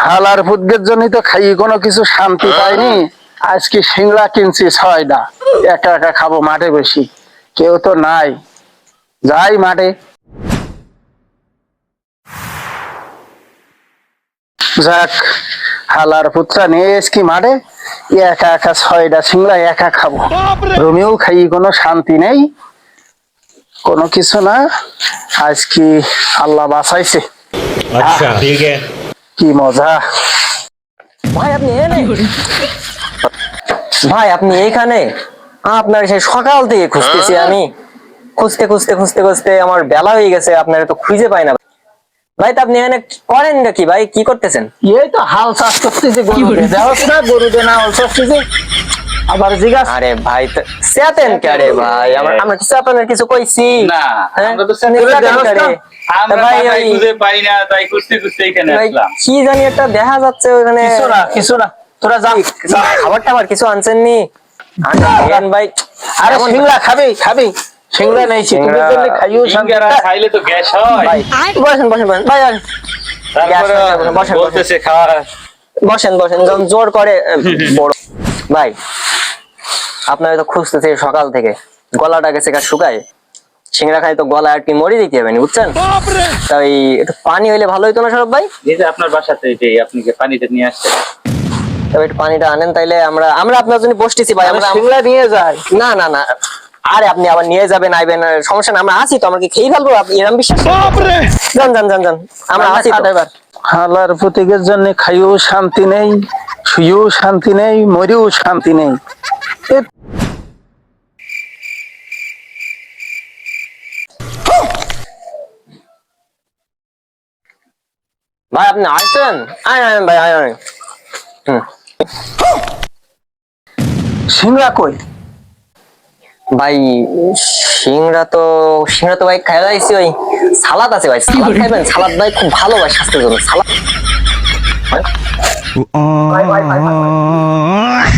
হালার ফুটগের জন্য তো খাই কোনো কিছু শান্তি পাইনি। আজকে সিংড়া কিনছি 6টা, একা একা খাবো মাঠে বসি, কেউ তো নাই। যাই মাঠে, যাক হালার পুত্রা নিয়ে এসকি মাঠে, একা একা 6টা সিংড়া একা খাবো। রুমেও খাই কোনো শান্তি নেই, কোনো কিছু না। আজকে আল্লাহ বাঁচাইছে। अच्छा ठीक है। কি মজা। ভাই আপনি ভাই আপনি এইখানে, আপনার সেই সকাল থেকে খুঁজতেছি আমি, খুঁজতে খুঁজতে খুঁজতে খুঁজতে আমার বেলা হয়ে গেছে, আপনার তো খুঁজে পাই না ভাই। তা আপনি এখানে করেন নাকি ভাই, কি করতেছেন? এই তো হাল চাষ করতেছি, গরু দিয়ে দেওয়াস না, গরু দিয়ে না হাল চাষতেছি। আবার জিজ্ঞাসা, আরে ভাই চেতেন কে ভাই? আমরা কিছু আপনার কিছু কইছি না, হ্যাঁ? আমরা তো চেতেন কে রে? আমরা ভাই মাথায় ওই খুঁজে পাই না, তাই খুঁজতে খুঁজতে এখানে ভাই আসলাম। কি জানি একটা দেখা যাচ্ছে ওখানে, কিছু না কিছু না, তোরা যা। খাবার টাবার কিছু আনছেন নি? আনছেন ভাই? আরে এমন- সিংড়া খাবি খাবি, সিংড়া নেইছি, তুমি সিংড়া- বললে খাইও সিঙ্গারা খাইলে তো গ্যাস হয়। ভাই বসেন বসেন বসেন ভাই, আর তারপরে বসেন, বসেন। বলতেছে খাওয়া। বসেন বসেন, যখন জোর করে বড় ভাই। আপনারা তো খুঁজতেছে সকাল থেকে, গলাটা গেছে গা শুকায়, সিংড়া খাই তো গলা আর কি মরে দিতে হবে না, বুঝছেন? তাই একটু পানি হইলে ভালো হইতো না সরব ভাই? এই যে আপনার বাসাতে যে আপনি যে পানিটা নিয়ে আসছেন, তবে একটু পানিটা আনেন, তাইলে আমরা আমরা আপনার জন্য বসতেছি ভাই। আমরা সিংড়া নিয়ে যায়। না না না, আরে আপনি আবার নিয়ে যাবেন আইবেন, সমস্যা না, আমরা আছি তো, আমাকে খেয়ে ফেলবো আপনি এরকম বিশ্বাস? যান যান যান যান, আমরা আছি তো। এবার হালার প্রতীকের জন্য খাইও শান্তি নেই, শুয়েও শান্তি নেই, মরেও শান্তি নেই। ভাই আপনি আসছেন? আয় আয় ভাই, আয় আয়। সিংড়া কই? ভাই সিংড়া তো ভাই খাই যাইছি, ওই সালাদ আছে ভাই, সালাদ খাইবেন? সালাদ ভাই খুব ভালো ভাই স্বাস্থ্যের জন্য, সালাদ। ভাই, ভাই, ভাই, ভাই, ভাই।